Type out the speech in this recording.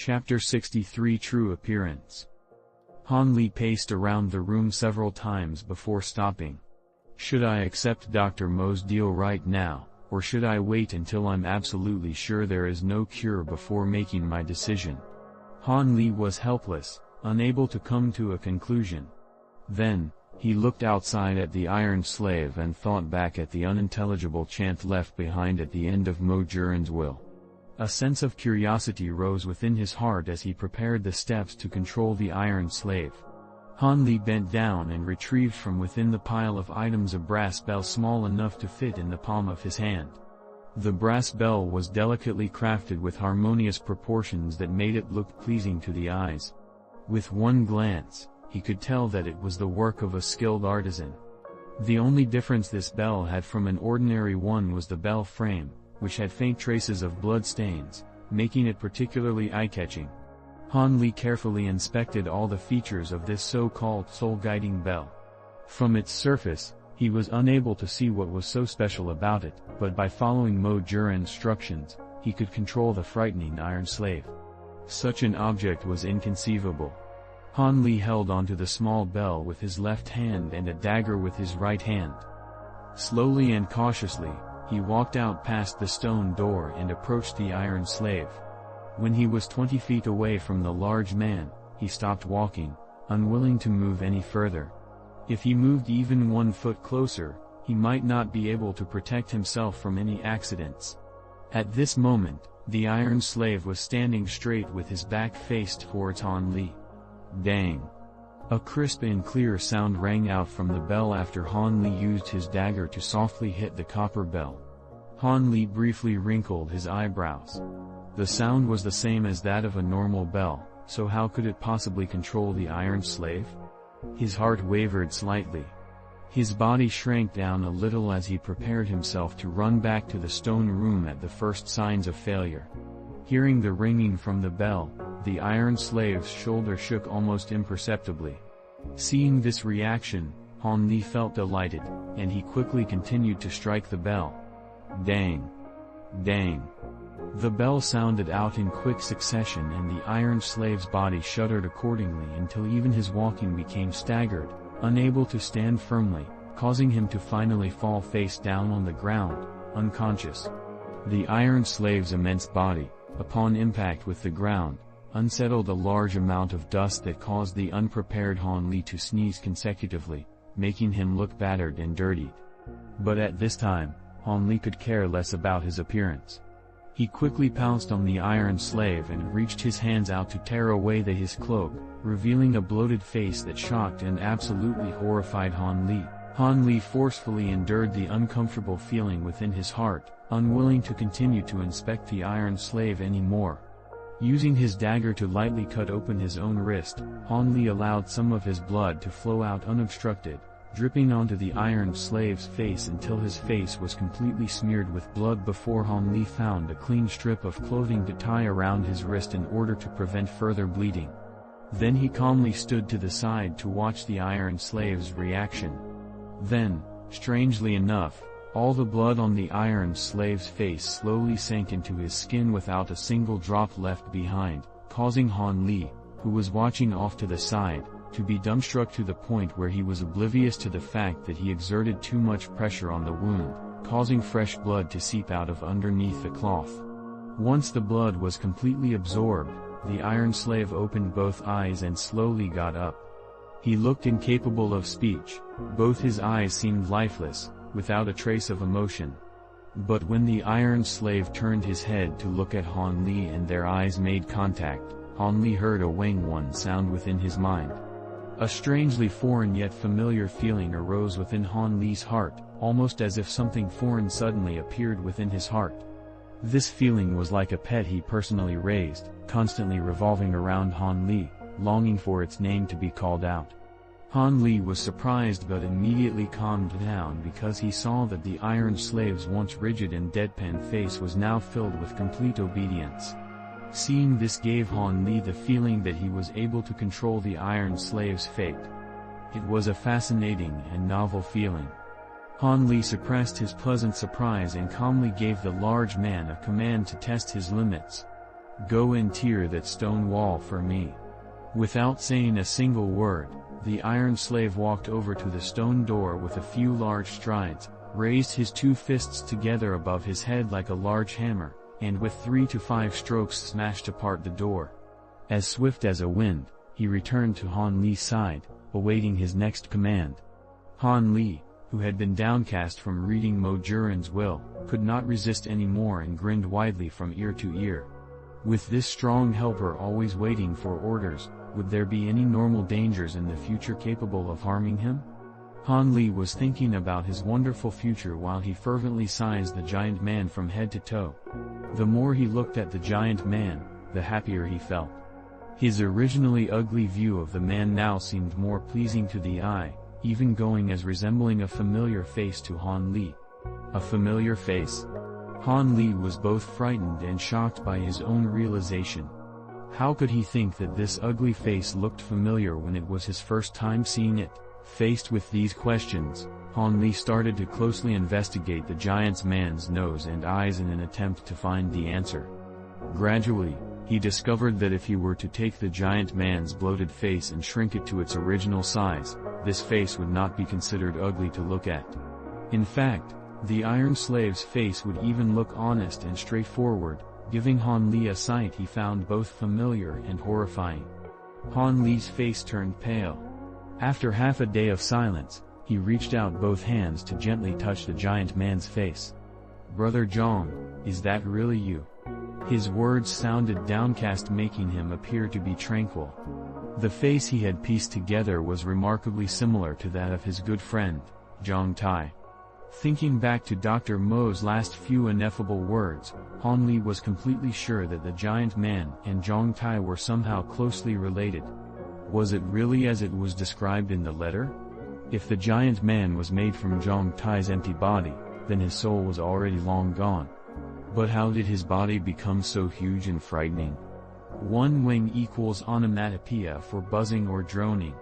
Chapter 63 True Appearance. Han Li paced around the room several times before stopping. Should I accept Dr. Mo's deal right now, or should I wait until I'm absolutely sure there is no cure before making my decision? Han Li was helpless, unable to come to a conclusion. Then, he looked outside at the Iron Slave and thought back at the unintelligible chant left behind at the end of Mo Juran's will. A sense of curiosity rose within his heart as he prepared the steps to control the Iron Slave. Han Li bent down and retrieved from within the pile of items a brass bell small enough to fit in the palm of his hand. The brass bell was delicately crafted with harmonious proportions that made it look pleasing to the eyes. With one glance, he could tell that it was the work of a skilled artisan. The only difference this bell had from an ordinary one was the bell frame, which had faint traces of blood stains, making it particularly eye-catching. Han Li carefully inspected all the features of this so-called soul-guiding bell. From its surface, he was unable to see what was so special about it, but by following Mo Juran's instructions, he could control the frightening Iron Slave. Such an object was inconceivable. Han Li held onto the small bell with his left hand and a dagger with his right hand. Slowly and cautiously, he walked out past the stone door and approached the Iron Slave. When he was 20 feet away from the large man, he stopped walking, unwilling to move any further. If he moved even 1 foot closer, he might not be able to protect himself from any accidents. At this moment, the Iron Slave was standing straight with his back faced towards Han Li. Dang! A crisp and clear sound rang out from the bell after Han Li used his dagger to softly hit the copper bell. Han Li briefly wrinkled his eyebrows. The sound was the same as that of a normal bell, so how could it possibly control the Iron Slave? His heart wavered slightly. His body shrank down a little as he prepared himself to run back to the stone room at the first signs of failure. Hearing the ringing from the bell, the Iron Slave's shoulder shook almost imperceptibly. Seeing this reaction, Han Li felt delighted, and he quickly continued to strike the bell. Dang! Dang! The bell sounded out in quick succession and the Iron Slave's body shuddered accordingly until even his walking became staggered, unable to stand firmly, causing him to finally fall face down on the ground, unconscious. The Iron Slave's immense body, upon impact with the ground, unsettled a large amount of dust that caused the unprepared Han Li to sneeze consecutively, making him look battered and dirtied. But at this time, Han Li could care less about his appearance. He quickly pounced on the Iron Slave and reached his hands out to tear away his cloak, revealing a bloated face that shocked and absolutely horrified Han Li. Han Li forcefully endured the uncomfortable feeling within his heart, unwilling to continue to inspect the Iron Slave anymore. Using his dagger to lightly cut open his own wrist, Han Li allowed some of his blood to flow out unobstructed, dripping onto the Iron Slave's face until his face was completely smeared with blood before Han Li found a clean strip of clothing to tie around his wrist in order to prevent further bleeding. Then he calmly stood to the side to watch the Iron Slave's reaction. Then, strangely enough, all the blood on the Iron Slave's face slowly sank into his skin without a single drop left behind, causing Han Li, who was watching off to the side, to be dumbstruck to the point where he was oblivious to the fact that he exerted too much pressure on the wound, causing fresh blood to seep out of underneath the cloth. Once the blood was completely absorbed, the Iron Slave opened both eyes and slowly got up. He looked incapable of speech, both his eyes seemed lifeless, without a trace of emotion. But when the Iron Slave turned his head to look at Han Li and their eyes made contact, Han Li heard a Wang One sound within his mind. A strangely foreign yet familiar feeling arose within Han Li's heart, almost as if something foreign suddenly appeared within his heart. This feeling was like a pet he personally raised, constantly revolving around Han Li, longing for its name to be called out. Han Li was surprised but immediately calmed down because he saw that the Iron Slave's once rigid and deadpan face was now filled with complete obedience. Seeing this gave Han Li the feeling that he was able to control the Iron Slave's fate. It was a fascinating and novel feeling. Han Li suppressed his pleasant surprise and calmly gave the large man a command to test his limits. Go and tear that stone wall for me." Without saying a single word, the iron slave walked over to the stone door with a few large strides, raised his 2 fists together above his head like a large hammer, and with 3 to 5 strokes smashed apart the door. As swift as a wind, he returned to Han Li's side, awaiting his next command. Han Li, who had been downcast from reading Mo Juren's will, could not resist any more and grinned widely from ear to ear. With this strong helper always waiting for orders, would there be any normal dangers in the future capable of harming him? Han Li was thinking about his wonderful future while he fervently sized the giant man from head to toe. The more he looked at the giant man, the happier he felt. His originally ugly view of the man now seemed more pleasing to the eye, even going as resembling a familiar face to Han Li. A familiar face? Han Li was both frightened and shocked by his own realization. How could he think that this ugly face looked familiar when it was his first time seeing it? Faced with these questions, Han Li started to closely investigate the giant man's nose and eyes in an attempt to find the answer. Gradually, he discovered that if he were to take the giant man's bloated face and shrink it to its original size, this face would not be considered ugly to look at. In fact, the iron slave's face would even look honest and straightforward, giving Han Li a sight he found both familiar and horrifying. Han Li's face turned pale. After half a day of silence, he reached out both hands to gently touch the giant man's face. "Brother Zhang, is that really you?" His words sounded downcast, making him appear to be tranquil. The face he had pieced together was remarkably similar to that of his good friend, Zhang Tai. Thinking back to Dr. Mo's last few ineffable words, Han Li was completely sure that the giant man and Zhang Tai were somehow closely related. Was it really as it was described in the letter? If the giant man was made from Zhang Tai's empty body, then his soul was already long gone. But how did his body become so huge and frightening? One wing equals onomatopoeia for buzzing or droning.